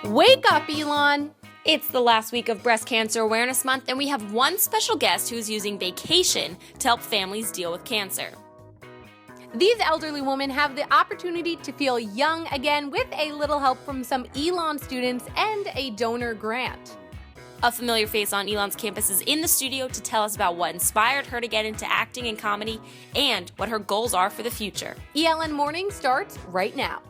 Wake up, Elon! It's the last week of Breast Cancer Awareness Month, and we have one special guest who's using vacation to help families deal with cancer. These elderly women have the opportunity to feel young again with a little help from some ELN students and a donor grant. A familiar face on Elon's campus is in the studio to tell us about what inspired her to get into acting and comedy and what her goals are for the future. ELN Morning starts right now.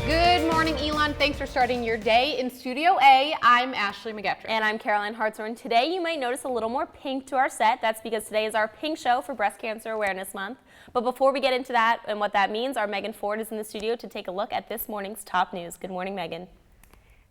Good morning, Elon. Thanks for starting your day. In Studio A, I'm Ashley McGettrick. And I'm Caroline Hartshorn. Today you might notice a little more pink to our set. That's because today is our pink show for Breast Cancer Awareness Month. But before we get into that and what that means, our Megan Ford is in the studio to take a look at this morning's top news. Good morning, Megan.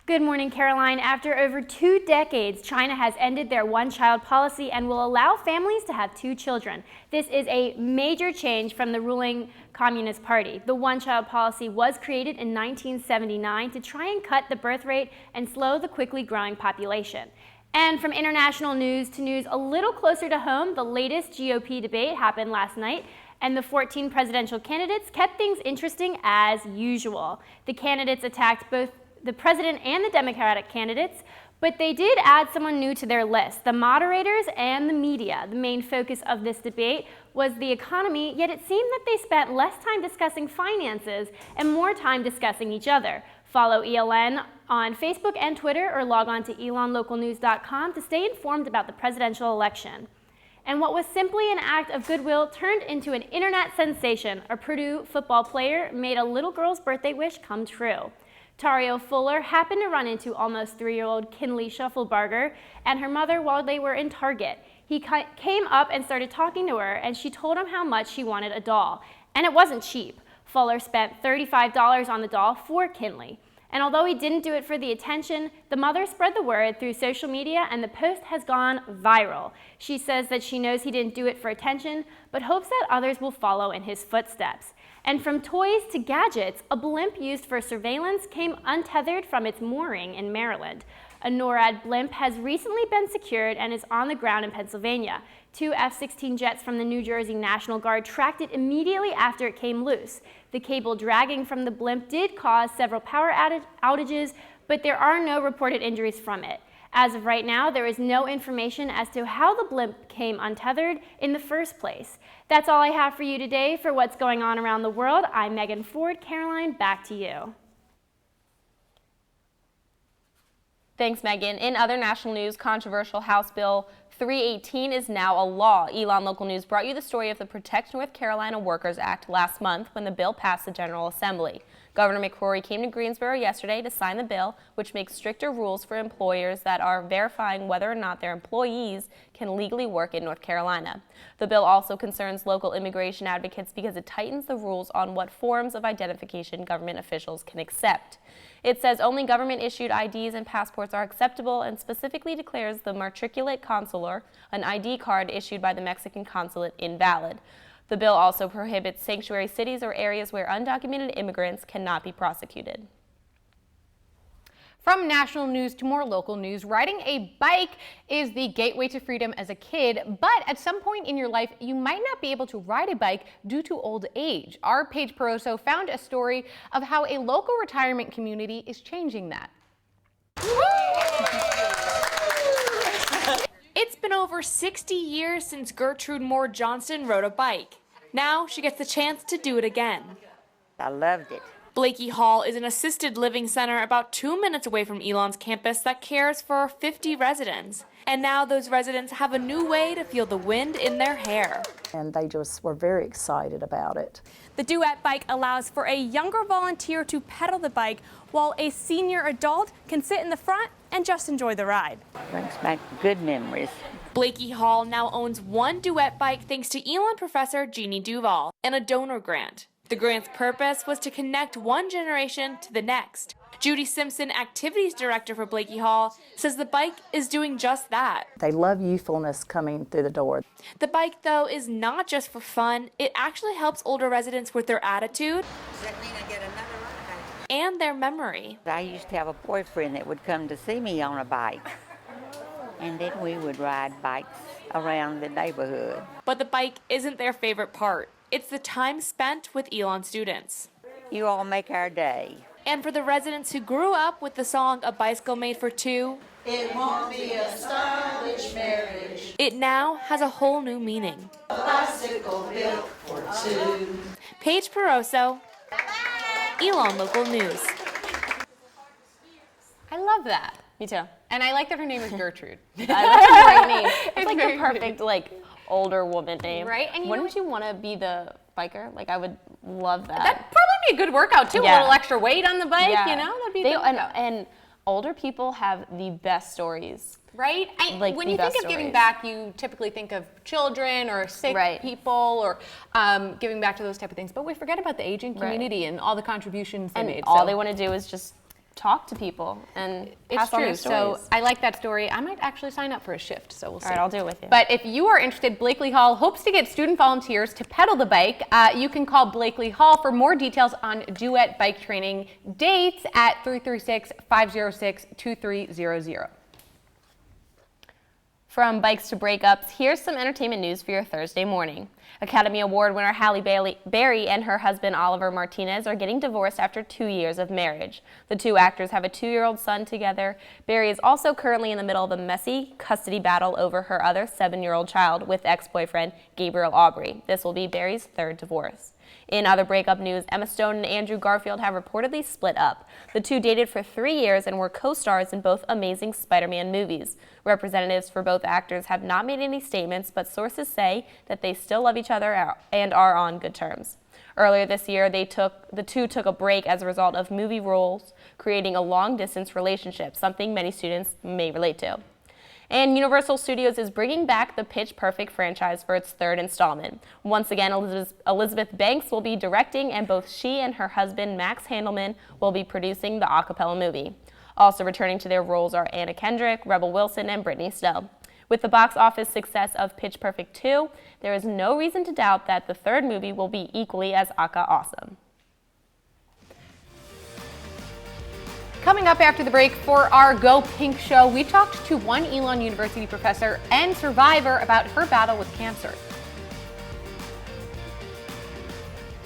Good morning, Caroline. After over 2 decades, China has ended their one-child policy and will allow families to have 2 children. This is a major change from the ruling Communist Party. The one-child policy was created in 1979 to try and cut the birth rate and slow the quickly growing population. And from international news to news a little closer to home, the latest GOP debate happened last night, and the 14 presidential candidates kept things interesting as usual. The candidates attacked both the president and the Democratic candidates, but they did add someone new to their list, the moderators and the media. The main focus of this debate was the economy, yet it seemed that they spent less time discussing finances and more time discussing each other. Follow ELN on Facebook and Twitter or log on to elonlocalnews.com to stay informed about the presidential election. And what was simply an act of goodwill turned into an internet sensation. A Purdue football player made a little girl's birthday wish come true. Tario Fuller happened to run into almost 3-year-old Kinley Shufflebarger and her mother while they were in Target. He came up and started talking to her, and she told him how much she wanted a doll. And it wasn't cheap. Fuller spent $35 on the doll for Kinley. And although he didn't do it for the attention, the mother spread the word through social media, and the post has gone viral. She says that she knows he didn't do it for attention, but hopes that others will follow in his footsteps. And from toys to gadgets, a blimp used for surveillance came untethered from its mooring in Maryland. A NORAD blimp has recently been secured and is on the ground in Pennsylvania. 2 F-16 jets from the New Jersey National Guard tracked it immediately after it came loose. The cable dragging from the blimp did cause several power outages, but there are no reported injuries from it. As of right now, there is no information as to how the blimp came untethered in the first place. That's all I have for you today. For what's going on around the world, I'm Megan Ford. Caroline, back to you. Thanks, Megan. In other national news, controversial House Bill 318 is now a law. ELN Local News brought you the story of the Protect North Carolina Workers Act last month when the bill passed the General Assembly. Governor McCrory came to Greensboro yesterday to sign the bill, which makes stricter rules for employers that are verifying whether or not their employees can legally work in North Carolina. The bill also concerns local immigration advocates because it tightens the rules on what forms of identification government officials can accept. It says only government-issued IDs and passports are acceptable and specifically declares the matriculate consular, an ID card issued by the Mexican consulate, invalid. The bill also prohibits sanctuary cities or areas where undocumented immigrants cannot be prosecuted. From national news to more local news, riding a bike is the gateway to freedom as a kid, but at some point in your life, you might not be able to ride a bike due to old age. Our Paige Peroso found a story of how a local retirement community is changing that. It's been over 60 years since Gertrude Moore Johnston rode a bike. Now she gets the chance to do it again. I loved it. Blakey Hall is an assisted living center about 2 minutes away from ELN's campus that cares for 50 residents. And now those residents have a new way to feel the wind in their hair. And they just were very excited about it. The duet bike allows for a younger volunteer to pedal the bike while a senior adult can sit in the front and just enjoy the ride. Brings back good memories. Blakey Hall now owns 1 duet bike thanks to ELN professor Jeannie Duval and a donor grant. The grant's purpose was to connect one generation to the next. Judy Simpson, activities director for Blakey Hall, says the bike is doing just that. They love youthfulness coming through the door. The bike, though, is not just for fun. It actually helps older residents with their attitude and their memory. I used to have a boyfriend that would come to see me on a bike, and then we would ride bikes around the neighborhood. But the bike isn't their favorite part. It's the time spent with ELN students. You all make our day. And for the residents who grew up with the song A Bicycle Made for Two, it won't be a stylish marriage. It now has a whole new meaning. A bicycle built for two. Paige Peroso, ELN Local News. I love that. Me too. And I like that her name is Gertrude. That's a great name. It's like very the perfect older woman name. Right? And wouldn't you want to be the biker? I would love that. That'd probably be a good workout too. Yeah. A little extra weight on the bike, Yeah. That'd be a good workout. And older people have the best stories. Right? When you think of giving back, you typically think of children or sick people or giving back to those type of things. But we forget about the aging community and all the contributions they made. All they want to do is just talk to people and pass on their stories. So I like that story. I might actually sign up for a shift, so we'll see. All right, I'll do it with you. But if you are interested, Blakely Hall hopes to get student volunteers to pedal the bike. You can call Blakely Hall for more details on duet bike training dates at 336-506-2300. From bikes to breakups, here's some entertainment news for your Thursday morning. Academy Award winner Halle Berry and her husband Oliver Martinez are getting divorced after 2 years of marriage. The two actors have a 2-year-old son together. Berry is also currently in the middle of a messy custody battle over her other 7-year-old child with ex-boyfriend Gabriel Aubry. This will be Berry's third divorce. In other breakup news, Emma Stone and Andrew Garfield have reportedly split up. The two dated for 3 years and were co-stars in both Amazing Spider-Man movies. Representatives for both actors have not made any statements, but sources say that they still love each other and are on good terms. Earlier this year, the two took a break as a result of movie roles, creating a long-distance relationship, something many students may relate to. And Universal Studios is bringing back the Pitch Perfect franchise for its third installment. Once again, Elizabeth Banks will be directing, and both she and her husband, Max Handelman, will be producing the a cappella movie. Also returning to their roles are Anna Kendrick, Rebel Wilson, and Brittany Snow. With the box office success of Pitch Perfect 2, there is no reason to doubt that the third movie will be equally as aka awesome. Coming up after the break for our Go Pink show, we talked to one ELN University professor and survivor about her battle with cancer.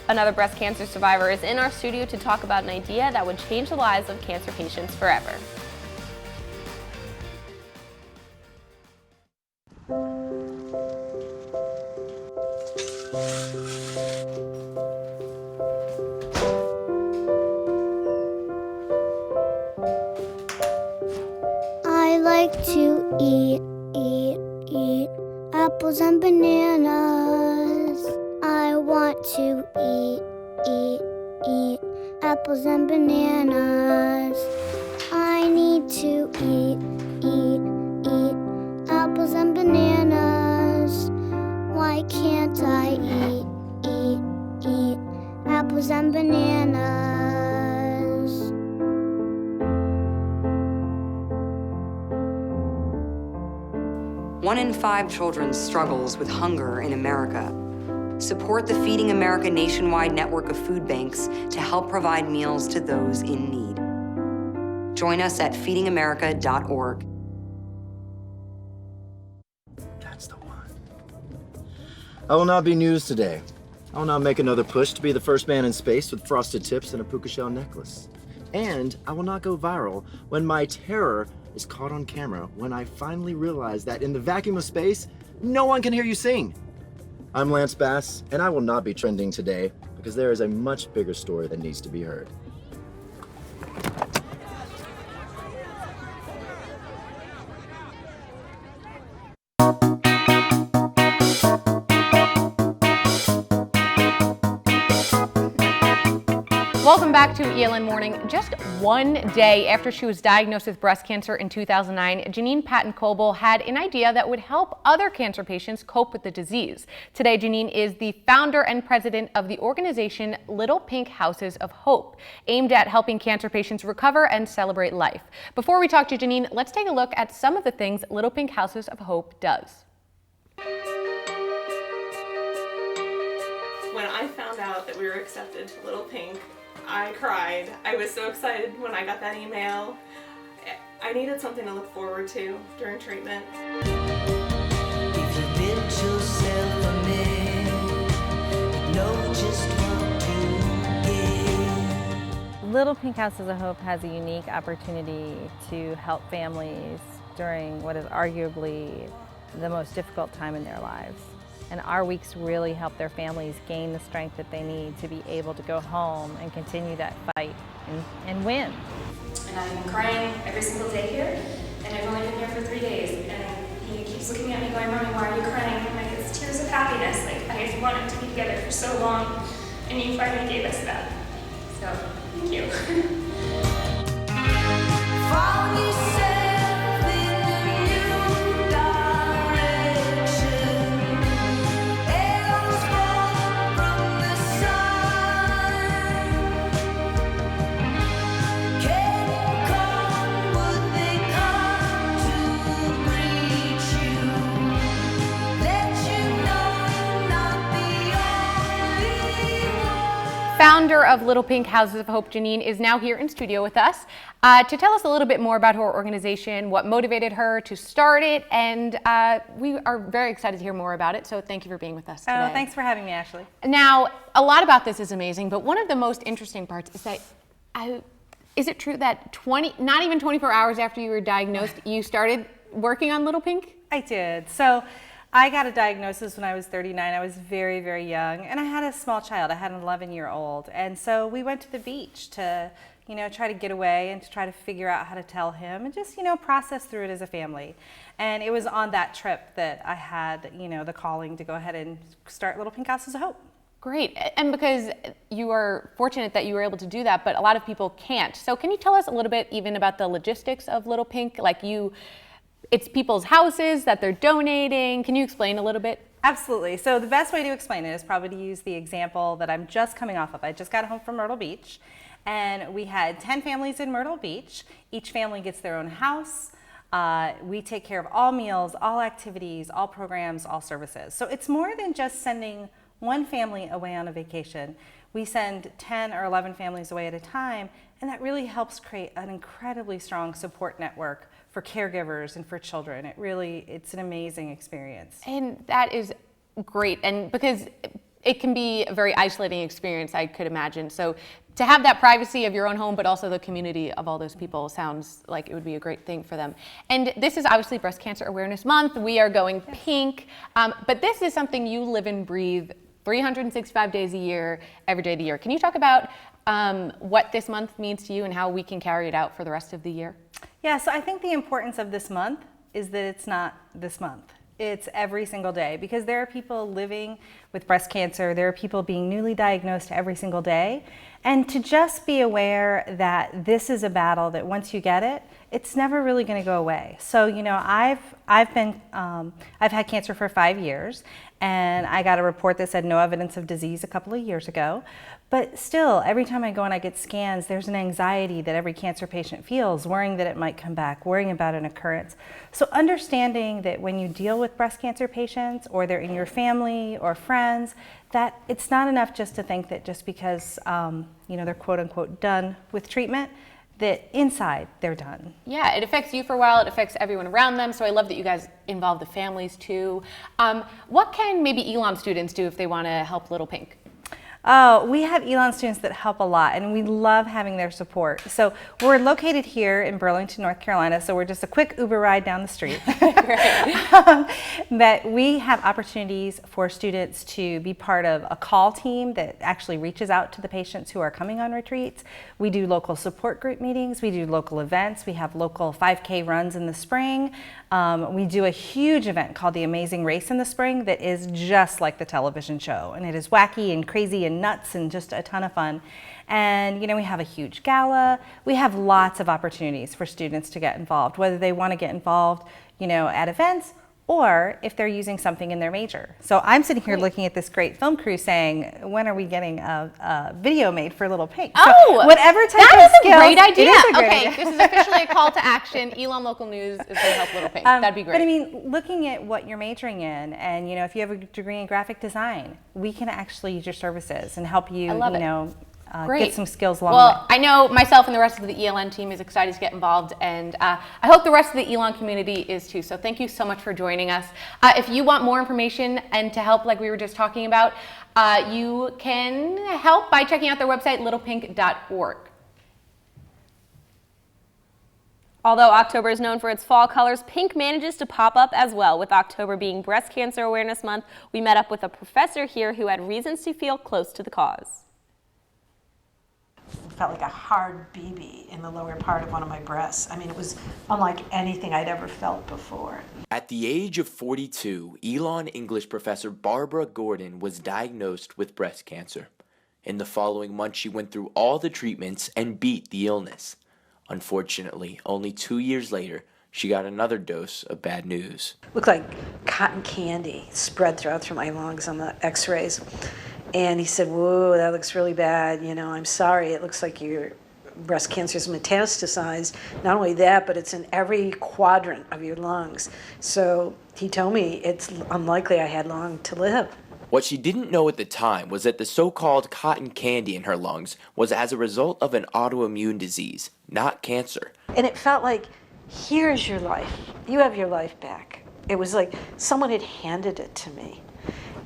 Another breast cancer survivor is in our studio to talk about an idea that would change the lives of cancer patients forever. I like to eat apples and bananas. I want to eat apples and bananas. I need to eat apples and bananas. Why can't I eat apples and bananas? 1 in 5 children struggles with hunger in America. Support the Feeding America nationwide network of food banks to help provide meals to those in need. Join us at feedingamerica.org. That's the one. I will not be news today. I will not make another push to be the first man in space with frosted tips and a puka shell necklace. And I will not go viral when my terror is caught on camera when I finally realize that in the vacuum of space, no one can hear you sing. I'm Lance Bass, and I will not be trending today because there is a much bigger story that needs to be heard. Welcome back to ELN Morning. Just one day after she was diagnosed with breast cancer in 2009, Janine Patton-Coble had an idea that would help other cancer patients cope with the disease. Today, Janine is the founder and president of the organization Little Pink Houses of Hope, aimed at helping cancer patients recover and celebrate life. Before we talk to Janine, let's take a look at some of the things Little Pink Houses of Hope does. When I found out that we were accepted to Little Pink, I cried. I was so excited when I got that email. I needed something to look forward to during treatment. If you build yourself a myth, know just what to give. Little Pink Houses of Hope has a unique opportunity to help families during what is arguably the most difficult time in their lives. And our weeks really help their families gain the strength that they need to be able to go home and continue that fight and win. And I've been crying every single day here, and I've only been here for 3 days. And he keeps looking at me going, "Mommy, why are you crying?" I'm like, "It's tears of happiness. Like, I wanted to be together for so long, and you finally gave us that." So, thank you. Found yourself in a new direction. Arrows fall from the sun. Can't come, would they come to reach you? Let you know you're not the only one. Founder of Little Pink Houses of Hope, Janine, is now here in studio with us to tell us a little bit more about her organization, what motivated her to start it, and we are very excited to hear more about it, so thank you for being with us today. Oh, thanks for having me, Ashley. Now, a lot about this is amazing, but one of the most interesting parts is that, is it true that not even 24 hours after you were diagnosed, you started working on Little Pink? I did. So I got a diagnosis when I was 39. I was very, very young, and I had a small child. I had an 11-year-old, and so we went to the beach to, try to get away and to try to figure out how to tell him and just, process through it as a family. And it was on that trip that I had, the calling to go ahead and start Little Pink Houses of Hope. Great, and because you are fortunate that you were able to do that, but a lot of people can't. So can you tell us a little bit even about the logistics of Little Pink? It's people's houses that they're donating. Can you explain a little bit? Absolutely. So the best way to explain it is probably to use the example that I'm just coming off of. I just got home from Myrtle Beach, and we had 10 families in Myrtle Beach. Each family gets their own house. We take care of all meals, all activities, all programs, all services. So it's more than just sending one family away on a vacation. We send 10 or 11 families away at a time, and that really helps create an incredibly strong support network for caregivers and for children. It's an amazing experience. And that is great, and because it can be a very isolating experience, I could imagine. So to have that privacy of your own home, but also the community of all those people, sounds like it would be a great thing for them. And this is obviously Breast Cancer Awareness Month. We are going pink, but this is something you live and breathe 365 days a year, every day of the year. Can you talk about what this month means to you and how we can carry it out for the rest of the year? Yeah, so I think the importance of this month is that it's not this month. It's every single day, because there are people living with breast cancer. There are people being newly diagnosed every single day. And to just be aware that this is a battle that once you get it, it's never really going to go away. So, I've had cancer for 5 years, and I got a report that said no evidence of disease a couple of years ago. But still, every time I go and I get scans, there's an anxiety that every cancer patient feels, worrying that it might come back, worrying about an occurrence. So understanding that when you deal with breast cancer patients, or they're in your family or friends, that it's not enough just to think that just because they're quote unquote done with treatment, that inside they're done. Yeah, it affects you for a while, it affects everyone around them, so I love that you guys involve the families too. What can maybe ELN students do if they want to help Little Pink? We have ELN students that help a lot, and we love having their support. So we're located here in Burlington, North Carolina, so we're just a quick Uber ride down the street. But we have opportunities for students to be part of a call team that actually reaches out to the patients who are coming on retreats. We do local support group meetings, we do local events, we have local 5K runs in the spring. We do a huge event called the Amazing Race in the spring that is just like the television show, and it is wacky and crazy and and nuts and just a ton of fun. And, we have a huge gala. We have lots of opportunities for students to get involved, whether they want to get involved, at events, or if they're using something in their major. So I'm sitting here looking at this great film crew saying, when are we getting a video made for Little Pink? Oh, so whatever type that of is skills, a great idea. It is a great Okay, idea. this is officially a call to action. ELN Local News is going to help Little Pink. That'd be great. But I mean, looking at what you're majoring in, and if you have a degree in graphic design, we can actually use your services and help you, get some skills along the way. Well, I know myself and the rest of the ELN team is excited to get involved, and I hope the rest of the ELN community is too. So thank you so much for joining us. If you want more information and to help like we were just talking about, you can help by checking out their website, littlepink.org. Although October is known for its fall colors, pink manages to pop up as well. With October being Breast Cancer Awareness Month, we met up with a professor here who had reasons to feel close to the cause. It felt like a hard BB in the lower part of one of my breasts. I mean, it was unlike anything I'd ever felt before. At the age of 42, ELN English professor Barbara Gordon was diagnosed with breast cancer. In the following month, she went through all the treatments and beat the illness. Unfortunately, only 2 years later, she got another dose of bad news. Looked like cotton candy spread through my lungs on the x-rays. And he said, whoa, that looks really bad. I'm sorry. It looks like your breast cancer is metastasized. Not only that, but it's in every quadrant of your lungs. So he told me it's unlikely I had long to live. What she didn't know at the time was that the so-called cotton candy in her lungs was as a result of an autoimmune disease, not cancer. And it felt like, here's your life. You have your life back. It was like someone had handed it to me.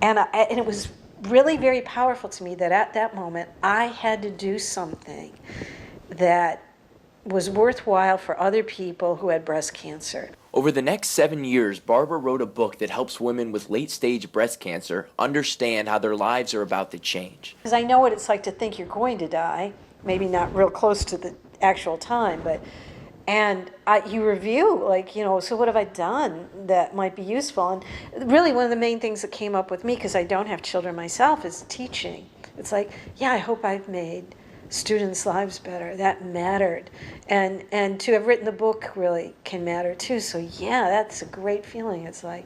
And it was really very powerful to me that at that moment I had to do something that was worthwhile for other people who had breast cancer. Over the next 7 years, Barbara wrote a book that helps women with late-stage breast cancer understand how their lives are about to change. Because I know what it's like to think you're going to die, maybe not real close to the actual time, and you review, so what have I done that might be useful? And really one of the main things that came up with me, because I don't have children myself, is teaching. It's like, I hope I've made students' lives better. That mattered. And to have written the book really can matter too. So that's a great feeling. It's like,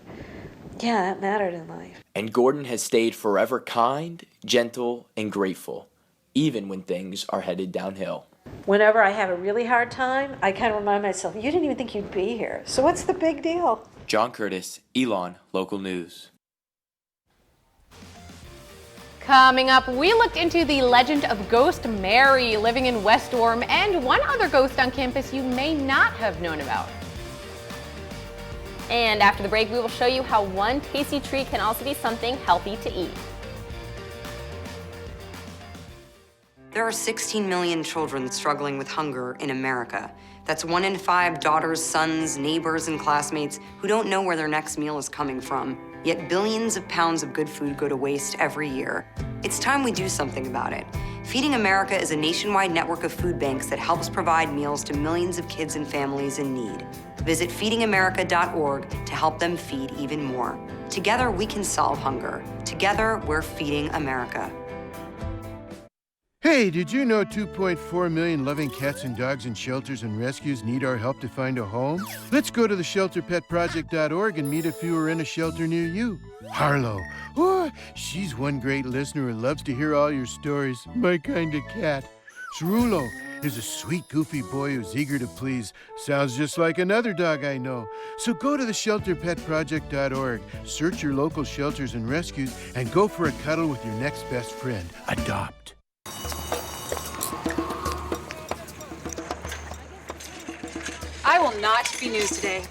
that mattered in life. And Gordon has stayed forever kind, gentle, and grateful, even when things are headed downhill. Whenever I have a really hard time, I kind of remind myself, you didn't even think you'd be here. So what's the big deal? John Curtis, ELN Local News. Coming up, we looked into the legend of Ghost Mary living in West Orm and one other ghost on campus you may not have known about. And after the break, we will show you how one tasty treat can also be something healthy to eat. There are 16 million children struggling with hunger in America. That's 1 in 5 daughters, sons, neighbors, and classmates who don't know where their next meal is coming from. Yet billions of pounds of good food go to waste every year. It's time we do something about it. Feeding America is a nationwide network of food banks that helps provide meals to millions of kids and families in need. Visit feedingamerica.org to help them feed even more. Together, we can solve hunger. Together, we're feeding America. Hey, did you know 2.4 million loving cats and dogs in shelters and rescues need our help to find a home? Let's go to theshelterpetproject.org and meet a few who are in a shelter near you. Harlow, she's one great listener who loves to hear all your stories. My kind of cat. Cerulo is a sweet, goofy boy who's eager to please. Sounds just like another dog I know. So go to theshelterpetproject.org, search your local shelters and rescues, and go for a cuddle with your next best friend. Adopt. I will not be news today.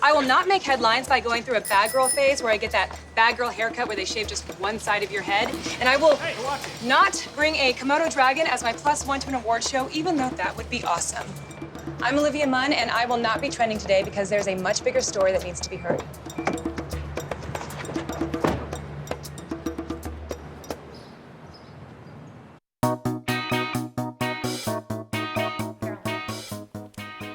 I will not make headlines by going through a bad girl phase where I get that bad girl haircut where they shave just one side of your head. And I will not bring a Komodo dragon as my +1 to an award show, even though that would be awesome. I'm Olivia Munn, and I will not be trending today because there's a much bigger story that needs to be heard.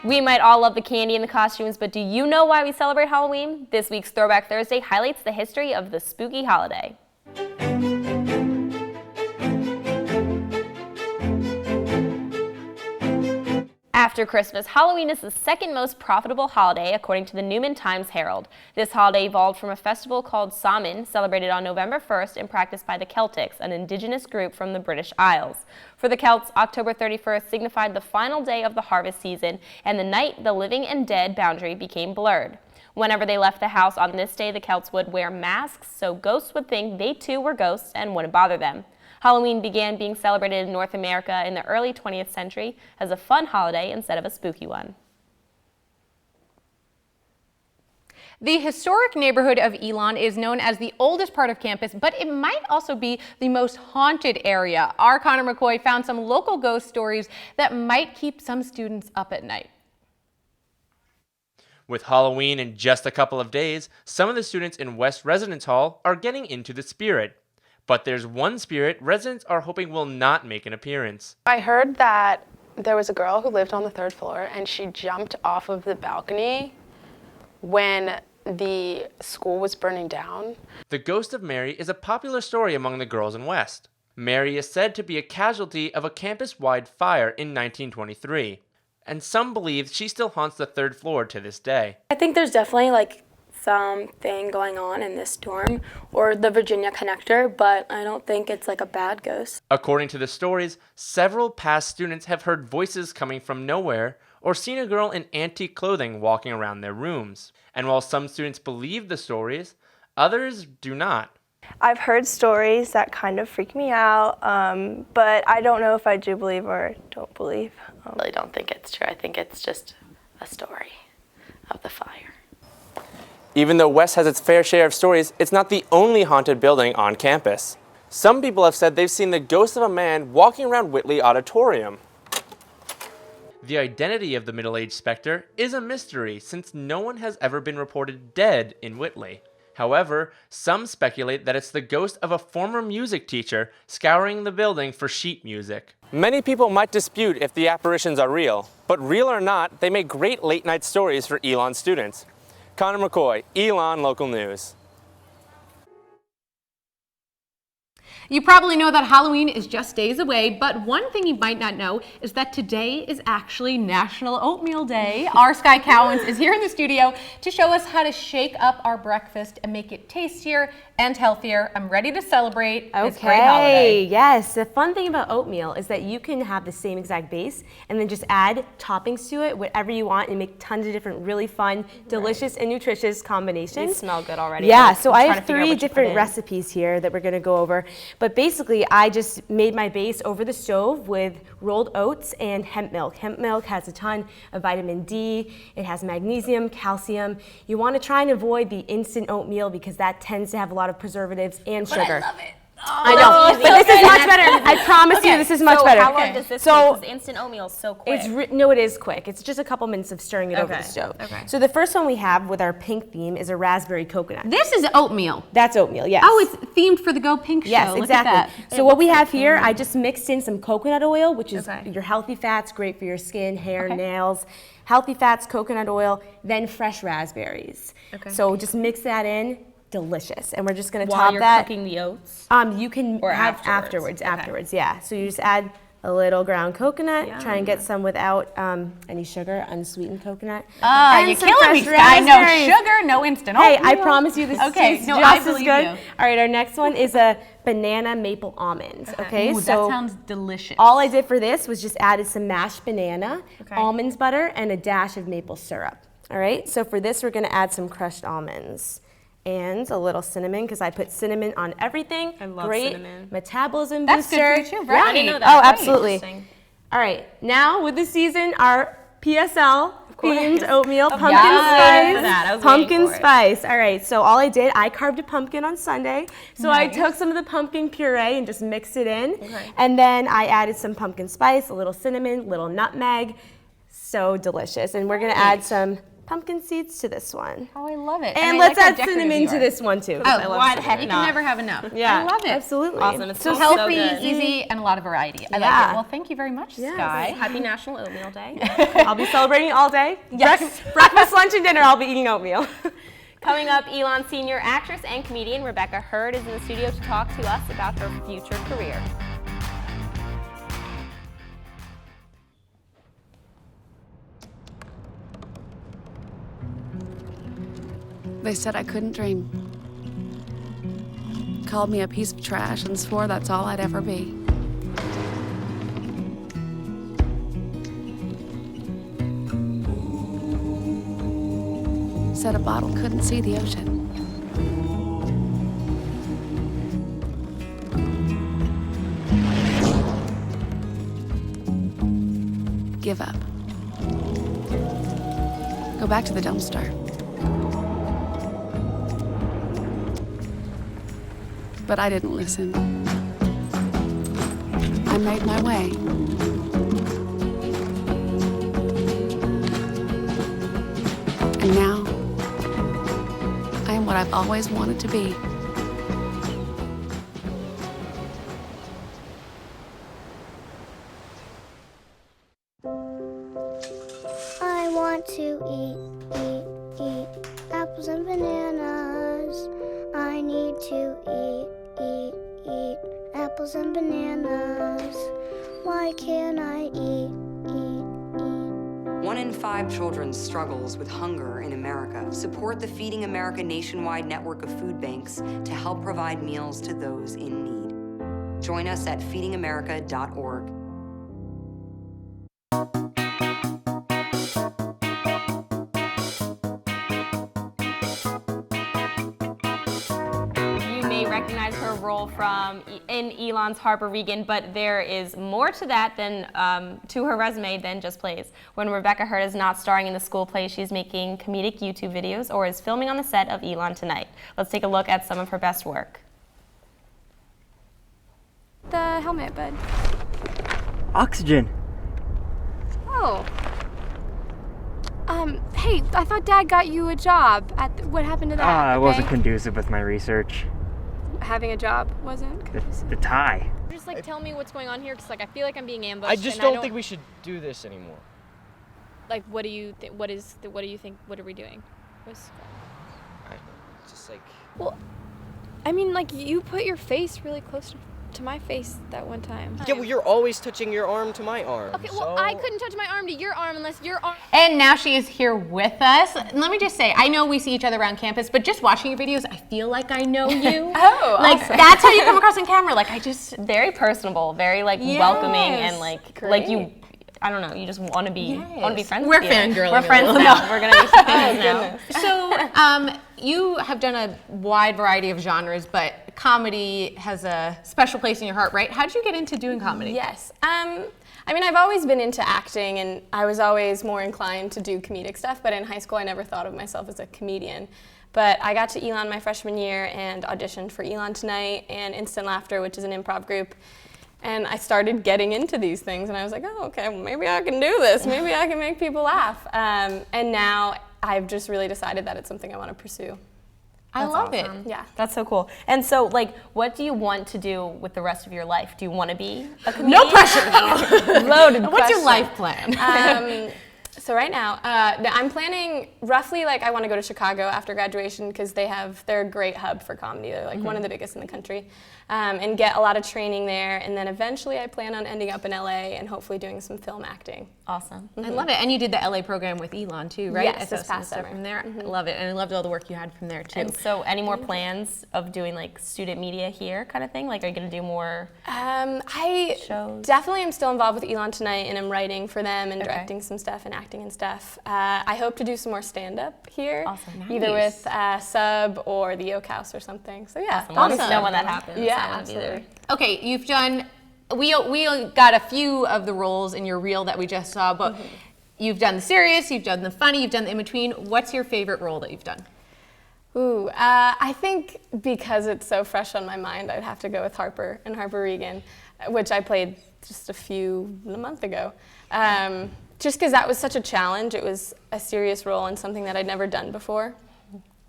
We might all love the candy and the costumes, but do you know why we celebrate Halloween? This week's Throwback Thursday highlights the history of the spooky holiday. After Christmas, Halloween is the second most profitable holiday according to the Newman Times-Herald. This holiday evolved from a festival called Samhain, celebrated on November 1st and practiced by the Celtics, an indigenous group from the British Isles. For the Celts, October 31st signified the final day of the harvest season, and the night the living and dead boundary became blurred. Whenever they left the house on this day, the Celts would wear masks so ghosts would think they too were ghosts and wouldn't bother them. Halloween began being celebrated in North America in the early 20th century as a fun holiday instead of a spooky one. The historic neighborhood of Elon is known as the oldest part of campus, but it might also be the most haunted area. Our Connor McCoy found some local ghost stories that might keep some students up at night. With Halloween in just a couple of days, some of the students in West Residence Hall are getting into the spirit. But there's one spirit residents are hoping will not make an appearance. I heard that there was a girl who lived on the 3rd floor and she jumped off of the balcony when the school was burning down. The ghost of Mary is a popular story among the girls in West. Mary is said to be a casualty of a campus-wide fire in 1923, and some believe she still haunts the 3rd floor to this day. I think there's definitely something going on in this dorm or the Virginia connector, but I don't think it's a bad ghost. According to the stories, several past students have heard voices coming from nowhere or seen a girl in antique clothing walking around their rooms. And while some students believe the stories, others do not. I've heard stories that kind of freak me out, but I don't know if I do believe or don't believe. I really don't think it's true. I think it's just a story of the fire. Even though West has its fair share of stories, it's not the only haunted building on campus. Some people have said they've seen the ghost of a man walking around Whitley Auditorium. The identity of the middle-aged specter is a mystery since no one has ever been reported dead in Whitley. However, some speculate that it's the ghost of a former music teacher scouring the building for sheet music. Many people might dispute if the apparitions are real, but real or not, they make great late-night stories for Elon students. Connor McCoy, ELN Local News. You probably know that Halloween is just days away, but one thing you might not know is that today is actually National Oatmeal Day. Our Sky Cowens is here in the studio to show us how to shake up our breakfast and make it tastier and healthier. I'm ready to celebrate this great holiday. Yes, the fun thing about oatmeal is that you can have the same exact base and then just add toppings to it, whatever you want, and make tons of different really fun, delicious, and nutritious combinations. They smell good already. Yeah, so I have 3 different recipes here that we're gonna go over. But basically, I just made my base over the stove with rolled oats and hemp milk. Hemp milk has a ton of vitamin D. It has magnesium, calcium. You want to try and avoid the instant oatmeal because that tends to have a lot of preservatives and sugar. I love it. I know, but this is much better. I promise you, this is much better. How long does this take? Because instant oatmeal is so quick. No, it is quick. It's just a couple minutes of stirring it over the stove. So the first one we have with our pink theme is a raspberry coconut. This is oatmeal. That's oatmeal, yes. Oh, it's themed for the Go Pink show. Yes, Look exactly. at that. So what we have here, I just mixed in some coconut oil, which is your healthy fats, great for your skin, hair, nails. Healthy fats, coconut oil, then fresh raspberries. So just mix that in. Delicious, and we're just going to top that. While you're cooking the oats? You can have afterwards, yeah. So you just add a little ground coconut, try and get some without any sugar, unsweetened coconut. You're killing me, Sky. No sugar, no instant oatmeal. Hey, I promise you this tastes just as good. All right, our next one is a banana maple almond. Okay, Ooh, so that sounds delicious. all I did for this was just added some mashed banana, almonds butter, and a dash of maple syrup. All right, so for this we're going to add some crushed almonds. And a little cinnamon, because I put cinnamon on everything. I love Great cinnamon. Metabolism That's booster. good for you too, right? I didn't know that. Oh, That's absolutely. All right, now with the season, our PSL themed oatmeal pumpkin spice. Pumpkin spice. All right, so all I did, I carved a pumpkin on Sunday. So I took some of the pumpkin puree and just mixed it in. And then I added some pumpkin spice, a little cinnamon, little nutmeg. So delicious. And we're gonna add some pumpkin seeds to this one. Oh, I love it. And let's add cinnamon to this one too. Oh, why the heck? You can never have enough. Yeah, I love it. Absolutely. Awesome. It's So healthy, easy, and a lot of variety. I like it. Well, thank you very much, Sky. Happy National Oatmeal Day. I'll be celebrating all day. Yes. Breakfast, lunch, and dinner, I'll be eating oatmeal. Coming up, Elon senior actress and comedian Rebecca Hurd is in the studio to talk to us about her future career. They said I couldn't dream. Called me a piece of trash and swore that's all I'd ever be. Said a bottle couldn't see the ocean. Give up. Go back to the dumpster. But I didn't listen. I made my way. And now, I am what I've always wanted to be. I want to eat apples and bananas. I need to eat apples and bananas. Why can't I eat? 1 in 5 children struggles with hunger in America. Support the Feeding America nationwide network of food banks to help provide meals to those in need. Join us at feedingamerica.org. Recognize her role in Elon's Harper Regan, but there is more to that than to her resume than just plays. When Rebecca Hurd is not starring in the school play, she's making comedic YouTube videos or is filming on the set of Elon Tonight. Let's take a look at some of her best work. The helmet, bud. Oxygen. Oh. Hey, I thought Dad got you a job at what happened to that? I wasn't bank? conducive with my research. Having a job wasn't? The tie. Just like tell me what's going on here, because like I feel like I'm being ambushed. I just don't think we should do this anymore. Like, what do you think? What do you think? What are we doing? Just like. Well, I mean, like you put your face really close to my face that one time. Yeah, well, you're always touching your arm to my arm. Okay, well, I couldn't touch my arm to your arm unless your arm. And now she is here with us. And let me just say, I know we see each other around campus, but just watching your videos, I feel like I know you. Oh, like awesome. that's how you come across on camera. Like I just very personable, very like welcoming, and like you. I don't know. You just want to be friends. We're with you. fangirling. We're friends now. We're gonna be friends now. So you have done a wide variety of genres, but comedy has a special place in your heart, right? How did you get into doing comedy? Yes. I mean, I've always been into acting, and I was always more inclined to do comedic stuff, but in high school I never thought of myself as a comedian. But I got to Elon my freshman year and auditioned for Elon Tonight and Instant Laughter, which is an improv group. And I started getting into these things, and I was like, oh, okay, well, maybe I can do this. Maybe I can make people laugh. And now I've just really decided that it's something I want to pursue. I love it. Yeah. That's so cool. And so, like, what do you want to do with the rest of your life? Do you want to be a comedian? No pressure. Loaded What's question. your life plan? So right now, I'm planning roughly like I want to go to Chicago after graduation because they're a great hub for comedy. They're like one of the biggest in the country, and get a lot of training there. And then eventually, I plan on ending up in LA and hopefully doing some film acting. Awesome. I love it. And you did the LA program with Elon too, right? Yes, this past summer. From there, I love it, and I loved all the work you had from there too. And so, any more plans of doing like student media here, kind of thing? Like, are you going to do more? I shows? Definitely am still involved with Elon Tonight, and I'm writing for them and directing some stuff and acting and stuff. I hope to do some more stand-up here, either with Sub or the Yoke House or something. So yeah, awesome. Let us know when that happens. Yeah, I wanna be there. Okay, you've done. We got a few of the roles in your reel that we just saw, but you've done the serious, you've done the funny, you've done the in between. What's your favorite role that you've done? Ooh, I think because it's so fresh on my mind, I'd have to go with Harper and Harper Regan, which I played just a month ago. Just because that was such a challenge. It was a serious role and something that I'd never done before.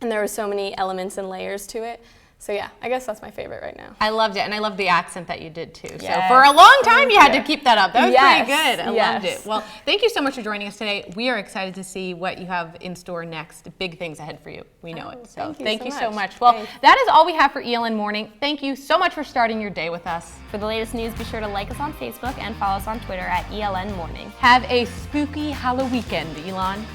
And there were so many elements and layers to it. So yeah, I guess that's my favorite right now. I loved it, and I loved the accent that you did too. Yes. So for a long time, you had to keep that up. That was pretty good. I loved it. Well, thank you so much for joining us today. We are excited to see what you have in store next. Big things ahead for you. We know it. So thank you so much. Well, that is all we have for ELN Morning. Thank you so much for starting your day with us. For the latest news, be sure to like us on Facebook and follow us on Twitter at ELN Morning. Have a spooky Halloween weekend, Elon.